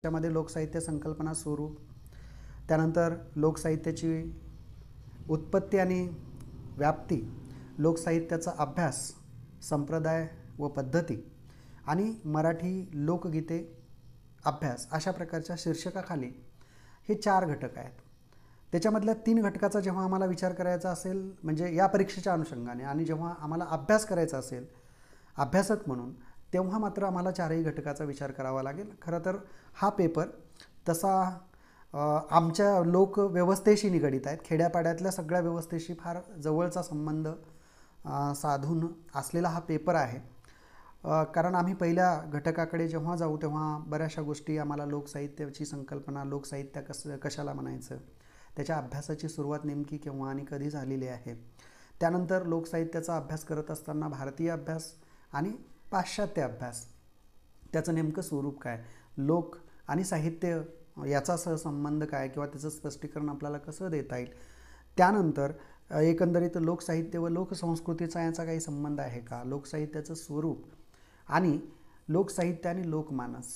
त्यामध्ये लोकसाहित्य संकल्पना स्वरूप, त्यानंतर लोकसाहित्याची उत्पत्ती आणि व्याप्ती, लोकसाहित्याचा अभ्यास, संप्रदाय व पद्धती आणि मराठी लोकगीते अभ्यास अशा प्रकारच्या शीर्षकाखाली हे 4 घटक आहेत. त्याच्यामधल्या 3 घटकाचा जेव्हा आम्हाला विचार करायचा असेल म्हणजे या परीक्षेच्या अनुषंगाने आणि जेव्हा आम्हाला अभ्यास करायचा असेल अभ्यासक म्हणून, तेव्हा मात्र आम्हाला 4ही घटकाचा विचार करावा लागेल. खरं तर हा पेपर तसा आमच्या लोकव्यवस्थेशी निगडित आहेत. खेड्यापाड्यातल्या सगळ्या व्यवस्थेशी फार जवळचा संबंध साधून असलेला हा पेपर आहे. कारण आम्ही पहिल्या घटकाकडे जेव्हा जाऊ तेव्हा बऱ्याचशा गोष्टी आम्हाला लोकसाहित्याची संकल्पना, लोकसाहित्य कशाला म्हणायचं, त्याच्या अभ्यासाची सुरुवात नेमकी केव्हा आणि कधी झालेली आहे, त्यानंतर लोकसाहित्याचा अभ्यास करत असताना भारतीय अभ्यास आणि पाश्चात्य अभ्यास, त्याचं नेमकं स्वरूप काय, लोक आणि साहित्य याचा सहसंबंध काय किंवा त्याचं स्पष्टीकरण आपल्याला कसं देता येईल, त्यानंतर एकंदरीत लोकसाहित्य व लोकसंस्कृतीचा याचा काही संबंध आहे का, लोकसाहित्याचं स्वरूप आणि लोकसाहित्य आणि लोकमानस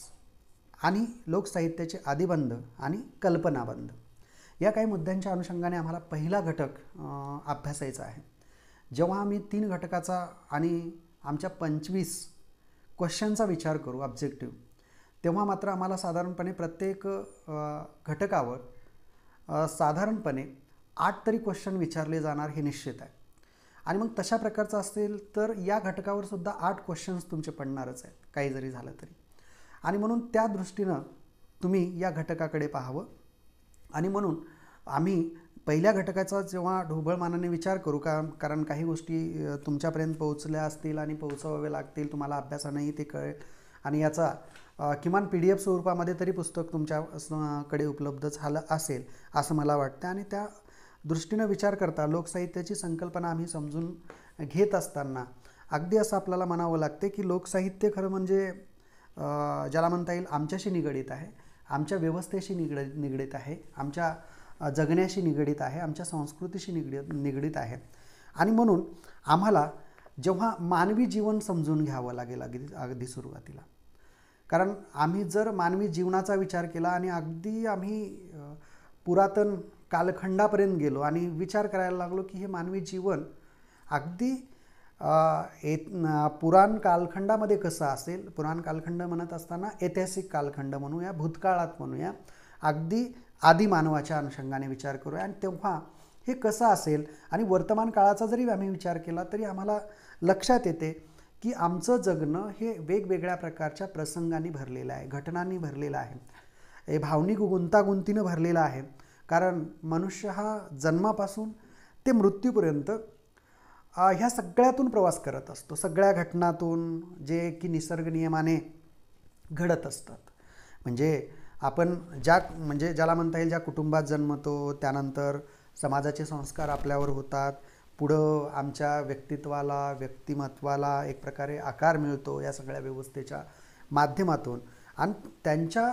आणि लोकसाहित्याचे आदिबंध आणि कल्पनाबंध, या काही मुद्द्यांच्या अनुषंगाने आम्हाला पहिला घटक अभ्यासायचा आहे. जेव्हा आम्ही 3 घटकाचा आणि आमच्या 25 क्वेश्चनचा विचार करू ऑब्जेक्टिव्ह, तेव्हा मात्र आम्हाला साधारणपणे प्रत्येक घटकावर साधारणपणे 8 तरी क्वेश्चन विचारले जाणार हे निश्चित आहे. आणि मग तशा प्रकारचं असेल तर या घटकावर सुद्धा 8 क्वेश्चन्स तुमचे पडणारच आहेत काही जरी झालं तरी. आणि म्हणून त्या दृष्टीनं तुम्ही या घटकाकडे पाहावं. आणि म्हणून आम्ही पहिल्या घटकाचा जेव्हा ढोबळमानाने विचार करू कारण काही गोष्टी तुमच्यापर्यंत पोहोचल्या असतील आणि पोहोचवाव्या लागतील, तुम्हाला अभ्यासानेही ते कळेल आणि याचा किमान PDF स्वरूपामध्ये तरी पुस्तक तुमच्याकडे उपलब्ध झालं असेल असं मला वाटतं. आणि त्या दृष्टीनं विचार करता लोकसाहित्याची संकल्पना आम्ही समजून घेत असताना अगदी असं आपल्याला म्हणावं लागते की लोकसाहित्य खरं म्हणजे ज्याला म्हणता येईल आमच्याशी निगडित आहे, आमच्या व्यवस्थेशी निगडित आहे, आमच्या जगण्याशी निगडित आहे, आमच्या संस्कृतीशी निगडित आहे. आणि म्हणून आम्हाला जेव्हा मानवी जीवन समजून घ्यावं लागेल अगदी सुरुवातीला, कारण आम्ही जर मानवी जीवनाचा विचार केला आणि अगदी आम्ही पुरातन कालखंडापर्यंत गेलो आणि विचार करायला लागलो की हे मानवी जीवन अगदी पुराण कालखंडामध्ये कसं असेल, पुराण कालखंड म्हणत असताना ऐतिहासिक कालखंड म्हणूया, भूतकाळात म्हणूया, अगदी आदिमानवाच्या अनुषंगाने विचार करूया आणि तेव्हा हे कसं असेल. आणि वर्तमान काळाचा जरी आम्ही विचार केला तरी आम्हाला लक्षात येते की आमचं जगणं हे वेगवेगळ्या प्रकारच्या प्रसंगांनी भरलेलं आहे, घटनांनी भरलेलं आहे, हे भावनिक गुंतागुंतीनं भरलेलं आहे. कारण मनुष्य हा जन्मापासून ते मृत्यूपर्यंत ह्या सगळ्यातून प्रवास करत असतो, सगळ्या घटनातून जे की निसर्ग नियमाने घडत असतात. म्हणजे आपण ज्याला म्हणता येईल ज्या कुटुंबात जन्मतो, त्यानंतर समाजाचे संस्कार आपल्यावर होतात, पुढं आमच्या व्यक्तित्वाला, व्यक्तिमत्वाला एक प्रकारे आकार मिळतो या सगळ्या व्यवस्थेच्या माध्यमातून. आणि त्यांच्या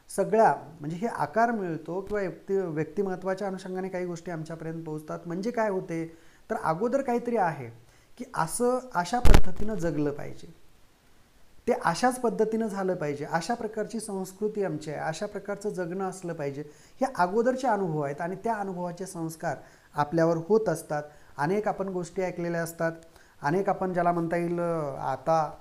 सगळ्या म्हणजे हे आकार मिळतो किंवा व्यक्तिमत्वाच्या अनुषंगाने काही गोष्टी आमच्यापर्यंत पोहोचतात. म्हणजे काय होते तर अगोदर काहीतरी आहे की अशा पद्धतीनं जगलं पाहिजे, ते अशाच पद्धतीनं झालं पाहिजे, अशा प्रकारची संस्कृती आमची आहे, अशा प्रकारचं जगणं असलं पाहिजे, हे अगोदरचे अनुभव आहेत आणि त्या अनुभवाचे संस्कार आपल्यावर होत असतात. अनेक आपण गोष्टी ऐकलेल्या असतात, अनेक आपण ज्याला म्हणता येईल आता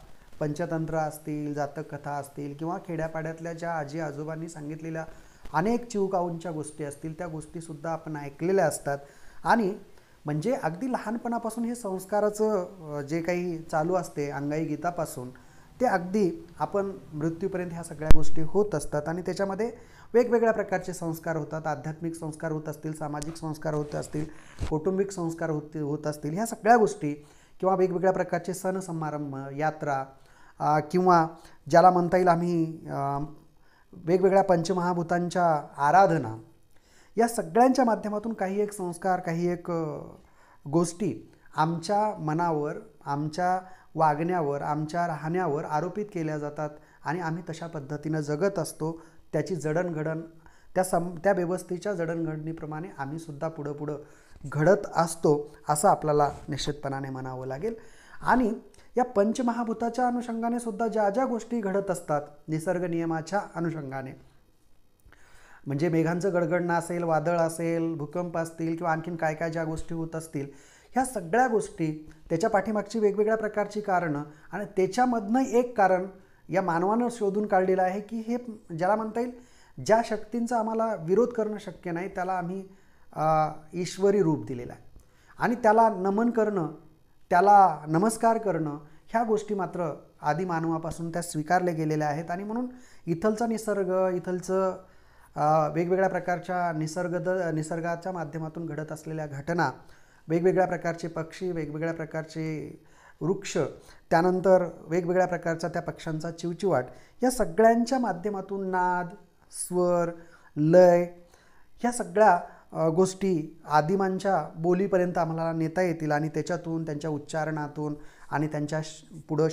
पंचतंत्र असतील, जातक कथा असतील किंवा खेड्यापाड्यातल्या ज्या आजी आजोबांनी सांगितलेल्या अनेक चिवकाऊंच्या गोष्टी असतील, त्या गोष्टीसुद्धा आपण ऐकलेल्या असतात. आणि म्हणजे अगदी लहानपणापासून हे संस्काराचं जे काही चालू असते अंगाई गीतापासून ते अगदी आपण मृत्यूपर्यंत ह्या सगळ्या गोष्टी होत असतात. आणि त्याच्यामध्ये वेगवेगळ्या प्रकारचे संस्कार होतात, आध्यात्मिक संस्कार होत असतील, सामाजिक संस्कार होत असतील, कौटुंबिक संस्कार होत असतील, ह्या सगळ्या गोष्टी किंवा वेगवेगळ्या प्रकारचे सण समारंभ, यात्रा किंवा ज्याला म्हणता येईल आम्ही वेगवेगळ्या पंचमहाभूतांच्या आराधना, या सगळ्यांच्या माध्यमातून काही एक संस्कार, काही एक गोष्टी आमच्या मनावर, आमच्या वागण्यावर, आमच्या राहण्यावर आरोपित केल्या जातात आणि आम्ही तशा पद्धतीनं जगत असतो. त्याची जडणघडण त्या व्यवस्थेच्या जडणघडणीप्रमाणे आम्ही सुद्धा पुढं घडत असतो असं आपल्याला निश्चितपणाने म्हणावं लागेल. आणि या पंचमहाभूताच्या अनुषंगाने सुद्धा ज्या ज्या गोष्टी घडत असतात निसर्ग नियमाच्या अनुषंगाने, म्हणजे मेघांचं गडगडणं असेल, वादळ असेल, भूकंप असतील किंवा आणखीन काय काय ज्या गोष्टी होत असतील, ह्या सगळ्या गोष्टी, त्याच्या पाठीमागची वेगवेगळ्या प्रकारची कारणं, आणि त्याच्यामधनं एक कारण या मानवानं शोधून काढलेलं आहे की हे ज्याला म्हणता येईल, ज्या शक्तींचा आम्हाला विरोध करणं शक्य नाही त्याला आम्ही ईश्वरी रूप दिलेलं आहे, आणि त्याला नमन करणं, त्याला नमस्कार करणं, ह्या गोष्टी मात्र आदिमानवापासून त्या स्वीकारल्या गेलेल्या आहेत. आणि म्हणून इथलचा निसर्ग, इथलचं वेगवेगळ्या प्रकारच्या निसर्गाच्या माध्यमातून घडत असलेल्या घटना, वेगवेगळ्या प्रकारचे पक्षी, वेगवेगळ्या प्रकारचे वृक्ष, त्यानंतर वेगवेगळ्या प्रकारचा त्या पक्ष्यांचा चिवचिवाट, या सगळ्यांच्या माध्यमातून नाद, स्वर, लय, ह्या सगळ्या गोष्टी आदिमांच्या बोलीपर्यंत आम्हाला नेता येतील, आणि त्याच्यातून त्यांच्या उच्चारणातून आणि त्यांच्या पुढं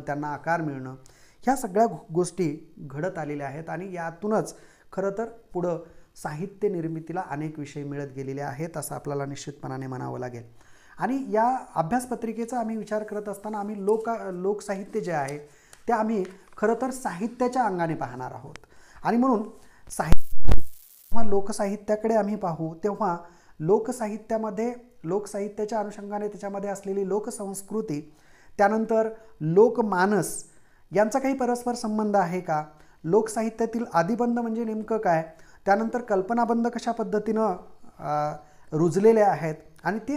त्यांना आकार मिळणं, ह्या सगळ्या गोष्टी घडत आलेल्या आहेत. आणि यातूनच खरं तर पुढं साहित्य निर्मितीला अनेक विषय मिळत गेलेले आहेत असं आपल्याला निश्चितपणाने म्हणावं लागेल. आणि या अभ्यासपत्रिकेचा आम्ही विचार करत असताना आम्ही लोकसाहित्य जे आहे ते आम्ही खरं तर साहित्याच्या अंगाने पाहणार आहोत. आणि म्हणून जेव्हा लोकसाहित्याकडे आम्ही पाहू तेव्हा लोकसाहित्याच्या अनुषंगाने त्याच्यामध्ये असलेली लोकसंस्कृती, त्यानंतर लोकमानस यांचा काही परस्पर संबंध आहे का, लोकसाहित्यातील आदिबंध म्हणजे नेमकं काय, त्यानंतर कल्पनाबंध कशा पद्धतीनं रुजलेले आहेत आणि ते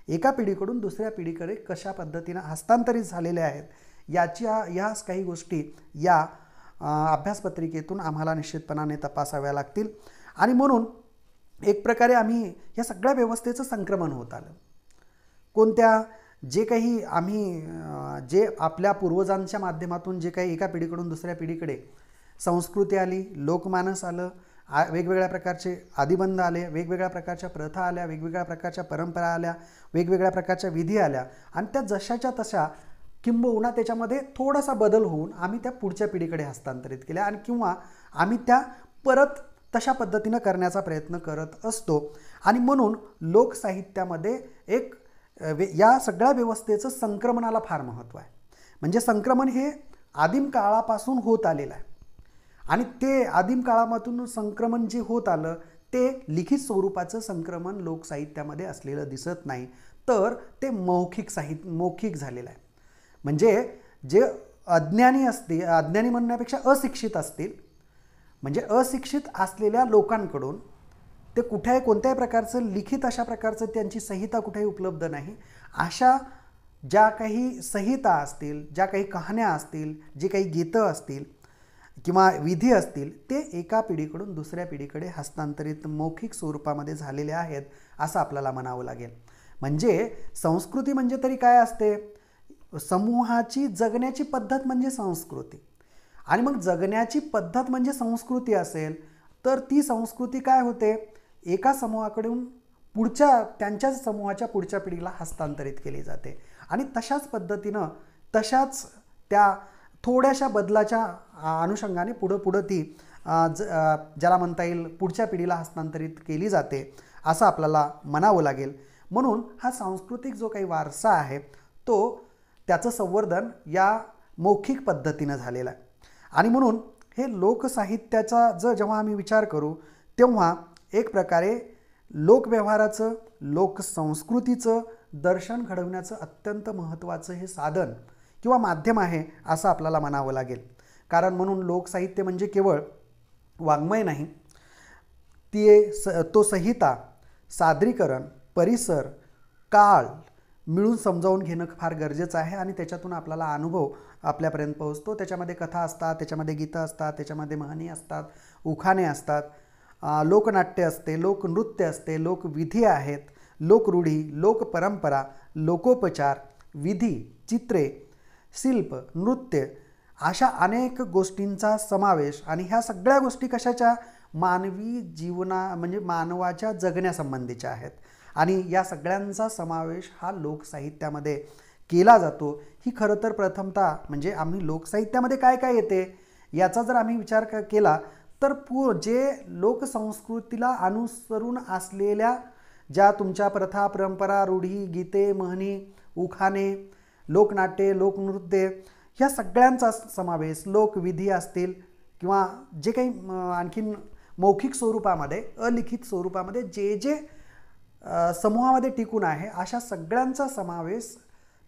एका पिढीकडून दुसऱ्या पिढीकडे कशा पद्धतीनं हस्तांतरित झालेले आहेत, ह्या काही गोष्टी या अभ्यासपत्रिकेतून आम्हाला निश्चितपणाने तपासाव्या लागतील. आणि म्हणून एक प्रकारे आम्ही या सगळ्या व्यवस्थेचं संक्रमण होत आलं. कोणत्या जे आपल्या पूर्वजांच्या माध्यमातून जे काही एका पिढीकडून दुसऱ्या पिढीकडे संस्कृती आली, लोकमानस आलं, वेगवेगळ्या प्रकारचे आदिबंध आले, वेगवेगळ्या प्रकारच्या प्रथा आल्या, वेगवेगळ्या प्रकारच्या परंपरा आल्या, वेगवेगळ्या प्रकारच्या विधी आल्या, आणि त्या जशाच्या तशा किंबहुना त्याच्यामध्ये थोडासा बदल होऊन आम्ही त्या पुढच्या पिढीकडे हस्तांतरित केल्या, आणि किंवा आम्ही त्या परत तशा पद्धतीनं करण्याचा प्रयत्न करत असतो. आणि म्हणून लोकसाहित्यामध्ये या सगळ्या व्यवस्थेचं संक्रमणाला फार महत्त्व आहे. म्हणजे संक्रमण हे आदिम काळापासून होत आलेलं आहे, आणि ते आदिम काळामधून संक्रमण जे होत आलं ते लिखित स्वरूपाचं संक्रमण लोकसाहित्यामध्ये असलेलं दिसत नाही, तर ते मौखिक झालेलं आहे. म्हणजे जे अज्ञानी म्हणण्यापेक्षा अशिक्षित असतील, म्हणजे अशिक्षित असलेल्या लोकांकडून ते कोणत्याही प्रकारचं लिखित अशा प्रकारचं त्यांची संहिता कुठेही उपलब्ध नाही, अशा ज्या काही संहिता असतील, ज्या काही कहाण्या असतील, जे काही गीतं असतील किंवा विधी असतील, ते एका पिढीकडून दुसऱ्या पिढीकडे हस्तांतरित मौखिक स्वरूपामध्ये झालेले आहेत असं आपल्याला म्हणावं लागेल. म्हणजे संस्कृती म्हणजे तरी काय असते, समूहाची जगण्याची पद्धत म्हणजे संस्कृती. आणि मग जगण्याची पद्धत म्हणजे संस्कृती असेल तर ती संस्कृती काय होते, एका समूहाकडून त्यांच्याच समूहाच्या पुढच्या पिढीला हस्तांतरित केली जाते, आणि तशाच पद्धतीनं त्या थोड्याशा बदलाच्या अनुषंगाने पुढं ती ज्याला म्हणता येईल पुढच्या पिढीला हस्तांतरित केली जाते असं आपल्याला म्हणावं लागेल. म्हणून हा सांस्कृतिक जो काही वारसा आहे त्याचं संवर्धन या मौखिक पद्धतीनं झालेलं आहे. आणि म्हणून हे लोकसाहित्याचा जेव्हा आम्ही विचार करू तेव्हा एक प्रकारे लोकव्यवहाराचं, लोकसंस्कृतीचं दर्शन घडवण्याचं अत्यंत महत्त्वाचं हे साधन किंवा माध्यम आहे असं आपल्याला म्हणावं लागेल. कारण म्हणून लोकसाहित्य म्हणजे केवळ वाङ्मय नाही, तो संहिता, सादरीकरण, परिसर, काळ मिळून समजावून घेणं फार गरजेचं आहे, आणि त्याच्यातून आपल्याला अनुभव आपल्यापर्यंत पोहोचतो. त्याच्यामध्ये कथा असतात, त्याच्यामध्ये गीतं असतात, त्याच्यामध्ये म्हणी असतात, उखाणे असतात, लोकनाट्य असते, लोकनृत्य असते, लोकविधी आहेत, लोकरूढी, लोकपरंपरा, लोकोपचार, विधी, चित्रे, शिल्प, नृत्य, अशा अनेक गोष्टींचा समावेश. आणि ह्या सगळ्या गोष्टी कशाच्या, मानवी म्हणजे मानवाच्या जगण्यासंबंधीच्या आहेत, आणि या सगळ्यांचा समावेश हा लोकसाहित्यामध्ये केला जातो. ही खरं तर प्रथमतः म्हणजे आम्ही लोकसाहित्यामध्ये काय काय येते याचा जर आम्ही विचार केला तर जे लोकसंस्कृतीला अनुसरून असलेल्या ज्या तुमच्या प्रथा, परंपरा, रूढी, गीते, म्हणी, उखाणे, लोकनाट्ये, लोकनृत्य, ह्या सगळ्यांचा समावेश, लोकविधी असतील किंवा जे काही आणखीन मौखिक स्वरूपामध्ये, अलिखित स्वरूपामध्ये जे जे समूहामध्ये टिकून आहे अशा सगळ्यांचा समावेश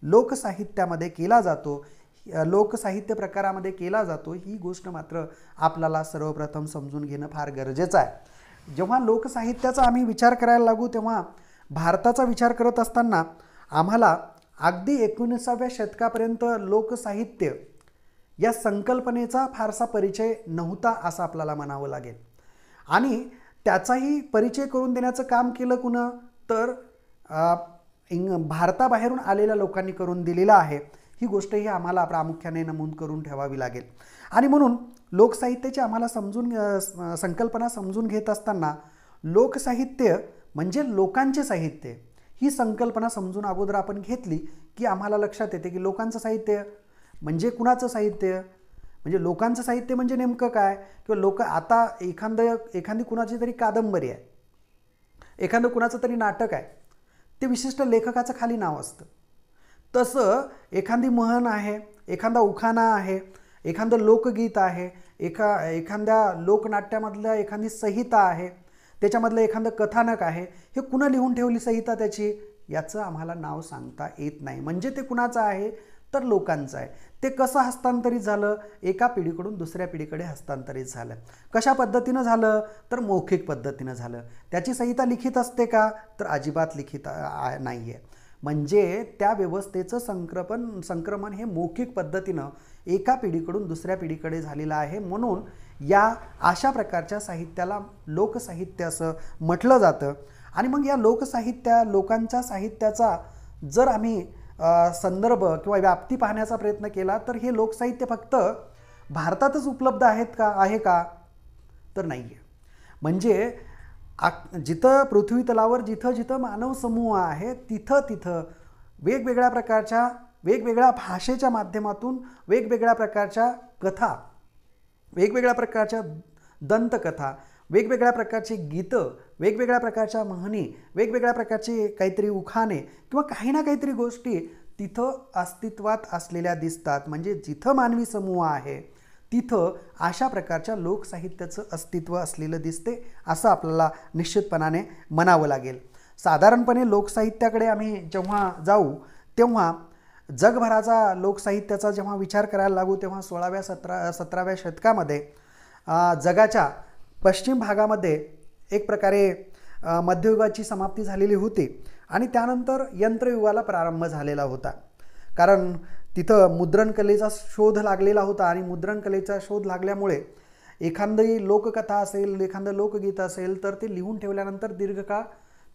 लोकसाहित्यामध्ये केला जातो, लोकसाहित्य प्रकारामध्ये केला जातो, ही गोष्ट मात्र आपल्याला सर्वप्रथम समजून घेणं फार गरजेचं आहे. जेव्हा लोकसाहित्याचा आम्ही विचार करायला लागू तेव्हा भारताचा विचार करत असताना आम्हाला अगदी 19व्या शतकापर्यंत लोकसाहित्य या संकल्पनेचा फारसा परिचय नव्हता असं आपल्याला म्हणावं लागेल. आणि त्याचाही परिचय करून देण्याचं काम केलं कुणं तर भारताबाहेरून आलेल्या लोकांनी करून दिलेलं आहे. ही गोष्टही आम्हाला प्रामुख्याने नमूद करून ठेवावी लागेल. आणि म्हणून लोकसाहित्याची आम्हाला संकल्पना समजून घेत असताना लोकसाहित्य म्हणजे लोकांचे साहित्य ही संकल्पना समजून अगोदर आपण घेतली की आम्हाला लक्षात येते की लोकांचं साहित्य म्हणजे कुणाचं साहित्य, म्हणजे लोकांचं साहित्य म्हणजे नेमकं काय, किंवा लोक आता एखादी कुणाची तरी कादंबरी आहे, एखादं कुणाचं तरी नाटक आहे, ते विशिष्ट लेखकाचं खाली नाव असतं. तसं एखादी म्हण आहे, एखादा उखाणा आहे, एखादं लोकगीत आहे, एखाद्या लोकनाट्यामधल्या एखादी संहिता आहे, त्याच्यामधलं एखादं कथानक आहे, हे कुणा लिहून ठेवली संहिता त्याची याचं आम्हाला नाव सांगता येत नाही. म्हणजे ते कुणाचं आहे तर लोकांचं आहे. ते कसं हस्तांतरित झालं, एका पिढीकडून दुसऱ्या पिढीकडे हस्तांतरित झालं. कशा पद्धतीनं झालं तर मौखिक पद्धतीनं झालं. त्याची संहिता लिखित असते का तर अजिबात लिखित नाही आहे. म्हणजे त्या व्यवस्थेचं संक्रमण हे मौखिक पद्धतीनं एका पिढीकडून दुसऱ्या पिढीकडे झालेलं आहे. म्हणून या अशा प्रकारच्या साहित्याला लोकसाहित्य असं म्हटलं जातं. आणि मग या लोकांच्या साहित्याचा जर आम्ही संदर्भ किंवा व्याप्ती पाहण्याचा प्रयत्न केला तर हे लोकसाहित्य फक्त भारतातच उपलब्ध आहे का तर नाही आहे. म्हणजे जिथं पृथ्वी तलावर जिथं मानव समूह आहे तिथं वेगवेगळ्या प्रकारच्या वेगवेगळ्या भाषेच्या माध्यमातून वेगवेगळ्या प्रकारच्या कथा, वेगवेगळ्या प्रकारच्या दंतकथा, वेगवेगळ्या प्रकारची गीतं, वेगवेगळ्या प्रकारच्या म्हणी, वेगवेगळ्या प्रकारचे काहीतरी उखाणे किंवा काही ना काहीतरी गोष्टी तिथं अस्तित्वात असलेल्या दिसतात. म्हणजे जिथं मानवी समूह आहे तिथं अशा प्रकारच्या लोकसाहित्याचं अस्तित्व असलेलं दिसते असं आपल्याला निश्चितपणाने म्हणावं लागेल. साधारणपणे लोकसाहित्याकडे आम्ही जेव्हा जाऊ तेव्हा जगभराचा लोकसाहित्याचा जेव्हा विचार करायला लागू तेव्हा 16व्या-17व्या शतकामध्ये जगाच्या पश्चिम भागामध्ये एक प्रकारे मध्ययुगाची समाप्ती झालेली होती आणि त्यानंतर यंत्रयुगाला प्रारंभ झालेला होता. कारण तिथं मुद्रणकलेचा शोध लागलेला होता आणि मुद्रणकलेचा शोध लागल्यामुळे एखादी लोककथा असेल, एखादं लोकगीत असेल तर ते लिहून ठेवल्यानंतर दीर्घकाळ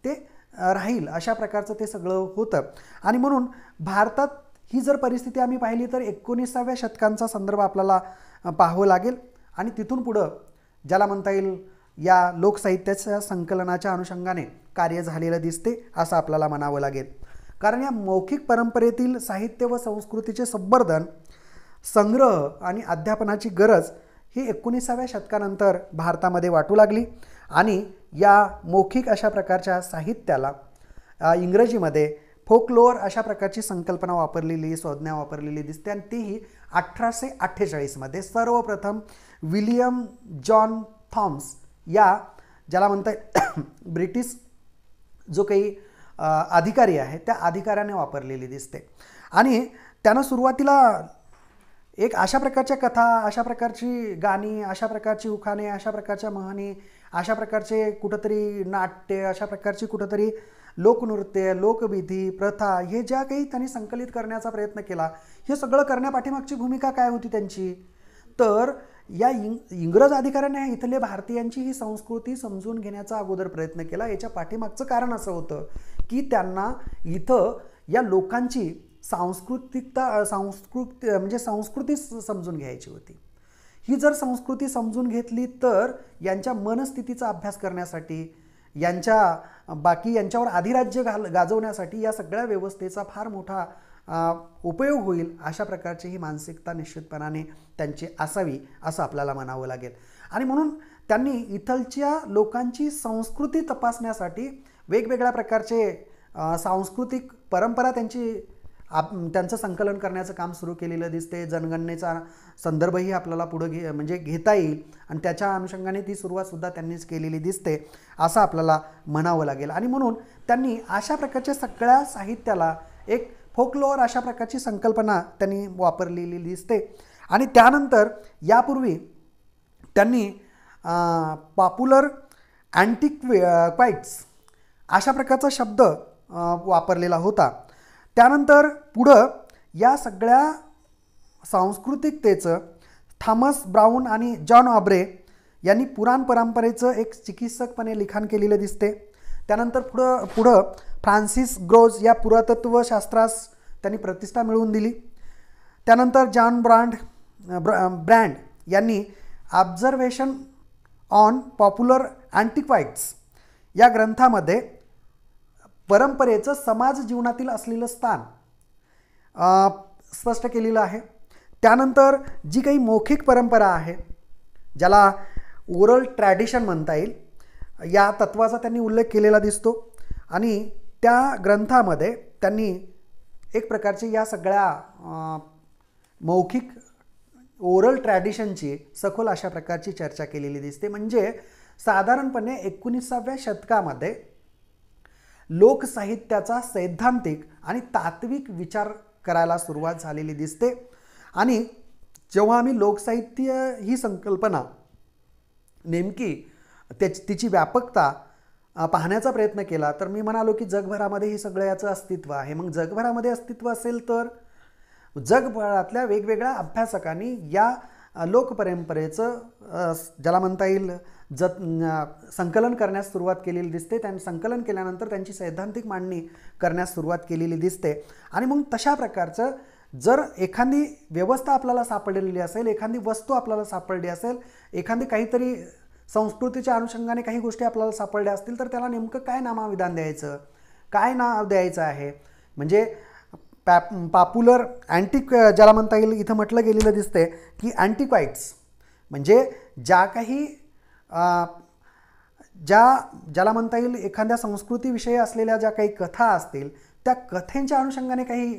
ते राहील अशा प्रकारचं ते सगळं होतं. आणि म्हणून भारतात ही जर परिस्थिती आम्ही पाहिली तर 19व्या शतकांचा संदर्भ आपल्याला पाहावं लागेल. आणि तिथून पुढं ज्याला म्हणता येईल या लोकसाहित्याच्या संकलनाच्या अनुषंगाने कार्य झालेलं दिसते असं आपल्याला म्हणावं लागेल. कारण या मौखिक परंपरेतील साहित्य व संस्कृतीचे संवर्धन, संग्रह आणि अध्यापनाची गरज ही 19व्या शतकानंतर भारतामध्ये वाटू लागली. आणि या मौखिक अशा प्रकारच्या साहित्याला इंग्रजीमध्ये फोकलोअर अशा प्रकारची संकल्पना वापरलेली, संज्ञा वापरलेली दिसते. आणि तीही 1848मध्ये सर्वप्रथम विलियम जॉन थॉम्स या ज्याला म्हणता ब्रिटिश जो काही अधिकारी आहे त्या अधिकाऱ्याने वापरलेली दिसते. आणि त्यानं सुरुवातीला एक अशा प्रकारच्या कथा, अशा प्रकारची गाणी, अशा प्रकारची उखाणे, अशा प्रकारच्या म्हणी, अशा प्रकारचे कुठंतरी नाट्य, अशा प्रकारची कुठंतरी लोकनृत्य, लोकविधी, प्रथा हे ज्या काही त्यांनी संकलित करण्याचा प्रयत्न केला, हे सगळं करण्यापाठीमागची भूमिका काय होती त्यांची तर या इंग्रज अधिकाऱ्यांनी इथले भारतीयांची ही संस्कृती समजून घेण्याचा अगोदर प्रयत्न केला. याच्या पाठीमागचं कारण असं होतं की त्यांना इथं या लोकांची संस्कृती समजून घ्यायची होती. ही जर संस्कृती समजून घेतली तर यांच्या मनस्थितीचा अभ्यास करण्यासाठी, यांच्यावर अधिराज्य गाजवण्यासाठी या सगळ्या व्यवस्थेचा फार मोठा उपयोग होईल अशा प्रकारची ही मानसिकता निश्चितपणाने त्यांची असावी असं आपल्याला म्हणावं लागेल. आणि म्हणून त्यांनी इथलच्या लोकांची संस्कृती तपासण्यासाठी वेगवेगळ्या प्रकारचे सांस्कृतिक परंपरा त्यांची त्यांचं संकलन करण्याचं काम सुरू केलेलं दिसते. जनगणनेचा संदर्भही आपल्याला पुढं म्हणजे घेता येईल आणि त्याच्या अनुषंगाने ती सुरुवातसुद्धा त्यांनीच केलेली दिसते असं आपल्याला म्हणावं लागेल. आणि म्हणून त्यांनी अशा प्रकारच्या सगळ्या साहित्याला एक फोकलोअर अशा प्रकारची संकल्पना त्यांनी वापरलेली दिसते. आणि त्यानंतर यापूर्वी त्यांनी पॉप्युलर अँटिक्वाइट्स अशा प्रकारचा शब्द वापरलेला होता. त्यानंतर पुढं या सगळ्या सांस्कृतिकतेचं थॉमस ब्राऊन आणि जॉन ऑब्रे यांनी पुराण परंपरेचं एक चिकित्सकपणे लिखाण केलेलं दिसते. त्यानंतर पुढं फ्रान्सिस ग्रोज या पुरातत्वशास्त्रास त्यांनी प्रतिष्ठा मिळवून दिली. त्यानंतर जॉन ब्रँड यांनी ऑब्झर्वेशन ऑन पॉप्युलर अँटिक्वाइट्स या ग्रंथामध्ये परंपरेचं समाज जीवनातील असलेलं स्थान स्पष्ट केलेलं आहे. त्यानंतर जी काही मौखिक परंपरा आहे, ज्याला ओरल ट्रॅडिशन म्हणता येईल, या तत्वाचा त्यांनी उल्लेख केलेला दिसतो. आणि त्या ग्रंथामध्ये त्यांनी एक प्रकारची या सगळ्या मौखिक ओरल ट्रॅडिशनची सखोल अशा प्रकारची चर्चा केलेली दिसते. म्हणजे साधारणपणे 19व्या शतकामध्ये लोकसाहित्याचा सैद्धांतिक आणि तात्विक विचार करायला सुरुवात झालेली दिसते. आणि जेव्हा आम्ही लोकसाहित्य ही संकल्पना नेमकी तिची व्यापकता पाहण्याचा प्रयत्न केला तर मी म्हणालो की जगभरामध्ये हे सगळं याचं अस्तित्व आहे. मग जगभरामध्ये अस्तित्व असेल तर जगभरातल्या वेगवेगळ्या अभ्यासकांनी या लोकपरंपरेचं ज्याला म्हणता येईल संकलन करण्यास सुरुवात केलेली दिसते. त्यांनी संकलन केल्यानंतर त्यांची सैद्धांतिक मांडणी करण्यास सुरुवात केलेली दिसते. आणि मग तशा प्रकारचं जर एखादी व्यवस्था आपल्याला सापडलेली असेल, एखादी वस्तू आपल्याला सापडली असेल, एखादी काहीतरी संस्कृतीच्या अनुषंगाने काही गोष्टी आपल्याला सापडल्या असतील तर त्याला नेमकं काय नामविधान द्यायचं, काय नाव द्यायचं आहे. म्हणजे पॉप्युलर ज्याला म्हणता येईल, इथं म्हटलं गेलेलं दिसते की अँटिक्वाइट्स म्हणजे ज्या काही ज्याला म्हणता येईल एखाद्या संस्कृतीविषयी असलेल्या ज्या काही कथा असतील त्या कथेंच्या अनुषंगाने काही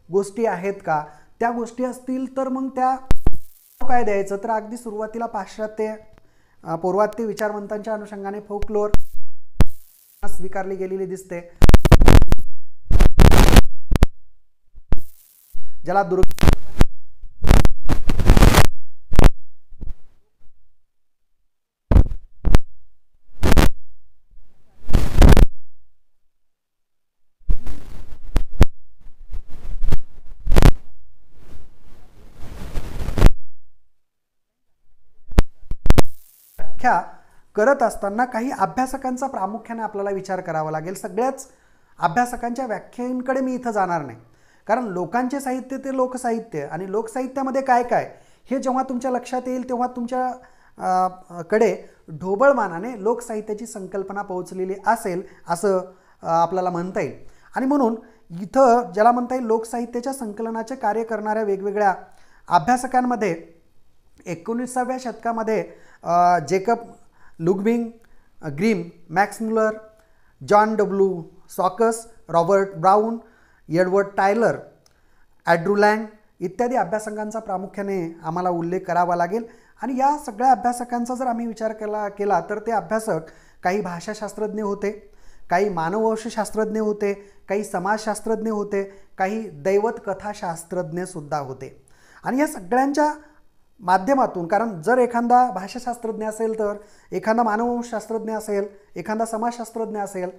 गोष्टी आहेत का, त्या गोष्टी असतील तर मग त्या काय द्यायचं. तर अगदी सुरुवातीला पाश्चात्य पौर्वात्य विचारवंतांच्या अनुषंगाने फोकलोअर स्वीकारली गेलेली दिसते, ज्याला व्याख्या करत असताना काही अभ्यासकांचा प्रामुख्याने आपल्याला विचार करावा लागेल. सगळ्याच अभ्यासकांच्या व्याख्यांकडे मी इथं जाणार नाही, कारण लोकांचे साहित्य ते लोकसाहित्य आणि लोकसाहित्यामध्ये काय काय हे जेव्हा तुमच्या लक्षात येईल तेव्हा तुमच्या कडे ढोबळमानाने लोकसाहित्याची संकल्पना पोहोचलेली असेल असं आपल्याला म्हणता येईल. आणि म्हणून इथं ज्याला म्हणता येईल लोकसाहित्याच्या संकलनाचे कार्य करणाऱ्या वेगवेगळ्या अभ्यासकांमध्ये 19व्या शतकामध्ये Jacob Ludwig Grimm, Max Muller, John W सॉकस, Robert Brown, Edward Tylor, Andrew Lang इत्यादी अभ्यासकांचा प्रामुख्याने आम्हाला उल्लेख करावा लागेल. आणि या सगळ्या अभ्यासकांचा जर आम्ही विचार केला तर ते अभ्यासक काही भाषाशास्त्रज्ञ होते, काही मानववंशशास्त्रज्ञ होते, काही समाजशास्त्रज्ञ होते, काही दैवत कथाशास्त्रज्ञसुद्धा होते. आणि या सगळ्यांच्या माध्यमातून, कारण जर एखादा भाषाशास्त्रज्ञ असेल तर एखादा मानववंशशास्त्रज्ञ असेल, एखादा समाजशास्त्रज्ञ असेल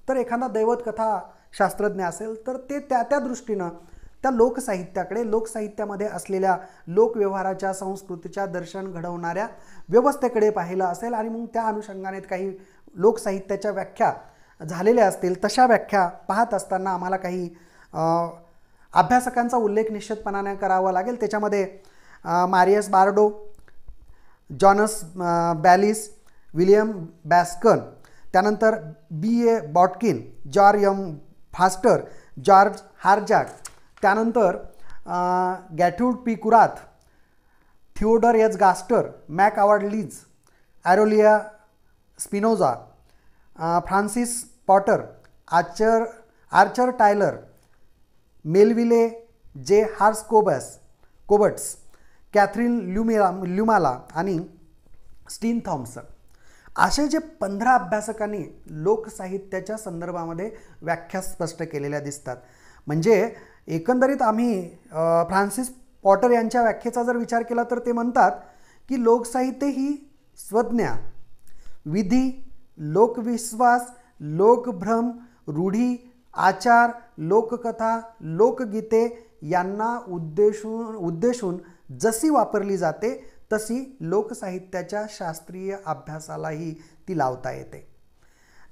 तर एखादा दैवत कथाशास्त्रज्ञ असेल तर ते त्या दृष्टीनं त्या लोकसाहित्याकडे, लोकसाहित्यामध्ये असलेल्या लोकव्यवहाराच्या, संस्कृतीच्या दर्शन घडवणाऱ्या व्यवस्थेकडे पाहिलं असेल. आणि मग त्या अनुषंगाने काही लोकसाहित्याच्या व्याख्या झालेल्या असतील. तशा व्याख्या पाहत असताना आम्हाला काही अभ्यासकांचा उल्लेख निश्चितपणाने करावा लागेल. त्याच्यामध्ये Marius Barbeau, Jonas Balys, William Bascom, त्यानंतर B.A. Botkin, George M Foster, George Herzog, त्यानंतर गॅट्यूड P Kurath, Theodor H Gaster, MacEdward Leach, Aurelio Espinosa, Francis Potter, Archer Taylor, Melville J Jacobs, Catherine ल्युमाला आणि Stein Thompson असे जे 15 अभ्यासकांनी लोकसाहित्याच्या संदर्भामध्ये व्याख्या स्पष्ट केलेल्या दिसतात. म्हणजे एकंदरीत आम्ही फ्रान्सिस पॉटर यांच्या व्याख्येचा जर विचार केला तर ते म्हणतात की लोकसाहित्य ही संज्ञा, विधी, लोकविश्वास, लोकभ्रम, रूढी, आचार, लोककथा, लोकगीते यांना उद्देशून जशी वापरली जाते तशी लोकसाहित्याच्या शास्त्रीय अभ्यासालाही ती लावता येते.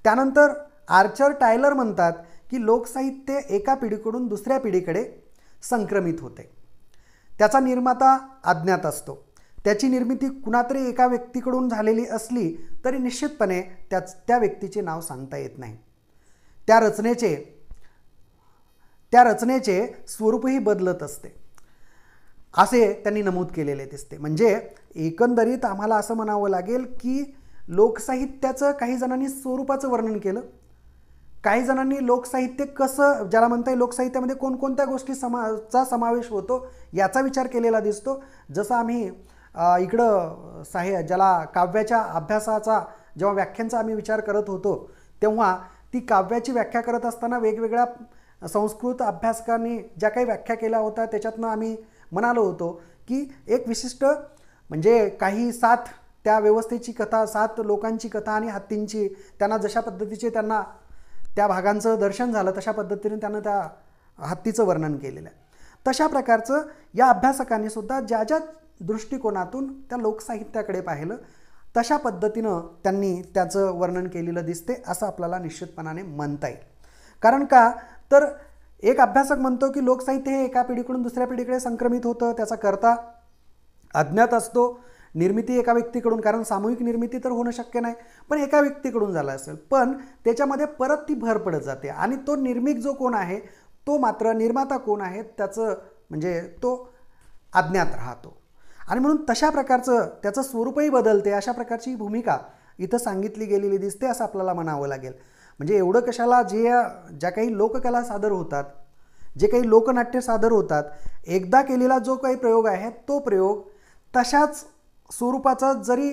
त्यानंतर आर्चर टायलर म्हणतात की लोकसाहित्य एका पिढीकडून दुसऱ्या पिढीकडे संक्रमित होते. त्याचा निर्माता अज्ञात असतो. त्याची निर्मिती कुणातरी एका व्यक्तीकडून झालेली असली तरी निश्चितपणे त्या व्यक्तीचे नाव सांगता येत नाही. त्या रचनेचे स्वरूपही बदलत असते असे त्यांनी नमूद केलेले दिसते. म्हणजे एकंदरीत आम्हाला असं म्हणावं लागेल की लोकसाहित्याचं काही जणांनी स्वरूपाचं वर्णन केलं, काही जणांनी लोकसाहित्य कसं, ज्याला म्हणता येईल लोकसाहित्यामध्ये कोणकोणत्या गोष्टी चा समावेश होतो याचा विचार केलेला दिसतो. जसं आम्ही इकडं ज्याला काव्याच्या अभ्यासाचा जेव्हा व्याख्यांचा आम्ही विचार करत होतो तेव्हा ती काव्याची व्याख्या करत असताना वेगवेगळ्या संस्कृत अभ्यासकांनी ज्या काही व्याख्या केल्या होत्या त्याच्यातनं आम्ही म्हणालो होतो की एक विशिष्ट म्हणजे काही 7 त्या व्यवस्थेची कथा, 7 लोकांची कथा आणि हत्तींची, त्यांना जशा पद्धतीचे त्यांना त्या भागांचं दर्शन झालं तशा पद्धतीने त्यांना त्या हत्तीचं वर्णन केलेलं आहे. तशा प्रकारचं या अभ्यासकांनी सुद्धा ज्या ज्या दृष्टिकोनातून त्या लोकसाहित्याकडे पाहिलं तशा पद्धतीनं त्यांनी त्याचं वर्णन केलेलं दिसते असं आपल्याला निश्चितपणाने म्हणता येईल. कारण का तर एक अभ्यासक म्हणतो की लोकसाहित्य हे एका पिढीकडून दुसऱ्या पिढीकडे संक्रमित होतं, त्याचा कर्ता अज्ञात असतो, निर्मिती एका व्यक्तीकडून, कारण सामूहिक निर्मिती तर होणं शक्य नाही, पण एका व्यक्तीकडून झाला असेल, पण त्याच्यामध्ये परत ती भर पडत जाते आणि तो निर्मिक जो कोण आहे तो मात्र निर्माता कोण आहे त्याचं म्हणजे तो अज्ञात राहतो आणि म्हणून तशा प्रकारचं त्याचं स्वरूपही बदलते. अशा प्रकारची भूमिका इथं सांगितली गेलेली दिसते असं आपल्याला म्हणावं लागेल. म्हणजे एवढं कशाला, ज्या काही लोककला सादर होतात, जे काही लोकनाट्य सादर होतात, एकदा केलेला जो काही प्रयोग आहे तो प्रयोग तशाच स्वरूपाचा जरी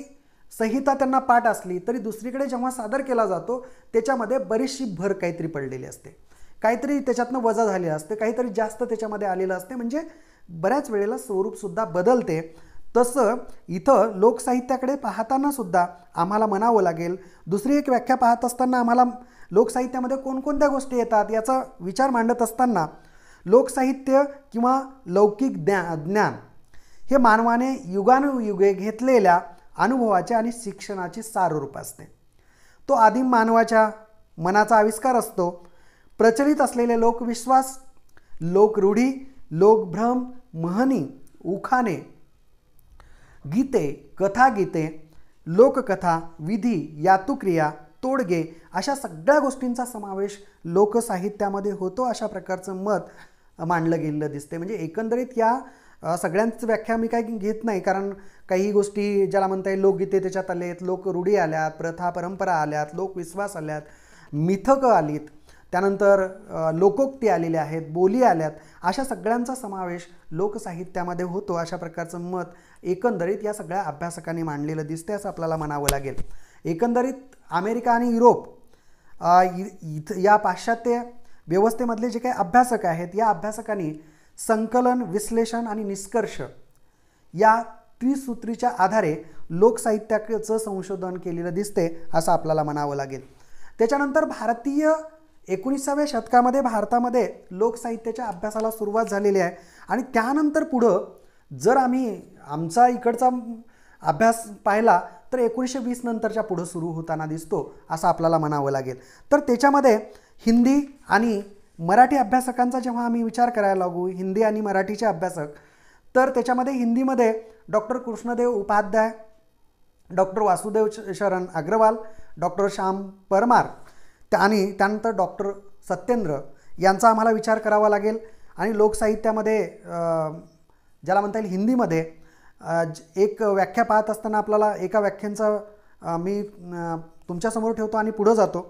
संहिता त्यांना पाठ असली तरी दुसरीकडे जेव्हा सादर केला जातो त्याच्यामध्ये बरीचशी भर काहीतरी पडलेली असते, काहीतरी त्याच्यातनं वजा झाले असते, काहीतरी जास्त त्याच्यामध्ये आलेलं असते. म्हणजे बऱ्याच वेळेला स्वरूपसुद्धा बदलते. तसं इथं लोकसाहित्याकडे पाहताना सुद्धा आम्हाला म्हणावं लागेल, दुसरी एक व्याख्या पाहत असताना आम्हाला लोकसाहित्यामध्ये कोणकोणत्या गोष्टी येतात याचा विचार मांडत असताना लोकसाहित्य किंवा लौकिक ज्ञान हे मानवाने युगानुयुगे घेतलेल्या अनुभवाचे आणि शिक्षणाचे साररूप असते. तो आदिम मानवाच्या मनाचा आविष्कार असतो. प्रचलित असलेले लोकविश्वास, लोकरूढी, लोकभ्रम, म्हणी, उखाणे, गीते, कथागीते, लोककथा, विधी, यातुक्रिया, तोडगे अशा सगळ्या गोष्टींचा समावेश लोकसाहित्यामध्ये होतो अशा प्रकारचं मत मांडलं गेलेलं दिसते. म्हणजे एकंदरीत या सगळ्यांची व्याख्या मी काही घेत नाही, कारण काही गोष्टी ज्याला म्हणता येईल लोकगीते त्याच्यात आलेत, लोकरूढी आल्यात, प्रथा परंपरा आल्यात, लोकविश्वास आल्यात, मिथकं आलीत, त्यानंतर लोकोक्ती आलेल्या आहेत, बोली आल्यात, अशा सगळ्यांचा समावेश लोकसाहित्यामध्ये होतो अशा प्रकारचं मत एकंदरीत या सगळ्या अभ्यासकांनी मांडलेलं दिसते असं आपल्याला म्हणावं लागेल. एकंदरीत अमेरिका आणि युरोप या पाश्चात्य व्यवस्थेमधले जे काही अभ्यासक आहेत या अभ्यासकांनी संकलन, विश्लेषण आणि निष्कर्ष या त्रिसूत्रीच्या आधारे लोकसाहित्याचं संशोधन केलेलं दिसते असं आपल्याला म्हणावं लागेल. त्याच्यानंतर 19व्या शतकामध्ये भारतामध्ये लोकसाहित्याच्या अभ्यासाला सुरुवात झालेली आहे आणि त्यानंतर पुढं जर आम्ही आमचा इकडचा अभ्यास पाहिला तर 1920 नंतरच्या पुढं सुरू होताना दिसतो असं आपल्याला म्हणावं लागेल. तर त्याच्यामध्ये हिंदी आणि मराठी अभ्यासकांचा जेव्हा आम्ही विचार करायला लागू, हिंदी आणि मराठीचे अभ्यासक, तर त्याच्यामध्ये हिंदीमध्ये डॉक्टर कृष्णदेव उपाध्याय, डॉक्टर वासुदेव शरण अग्रवाल, डॉक्टर श्याम परमार आणि त्यानंतर डॉक्टर सत्येंद्र यांचा आम्हाला विचार करावा लागेल. आणि लोकसाहित्यामध्ये ज्याला म्हणता येईल हिंदीमध्ये एक व्याख्या पाहत असताना आपल्याला एका व्याख्यांचा मी तुमच्यासमोर ठेवतो आणि पुढं जातो.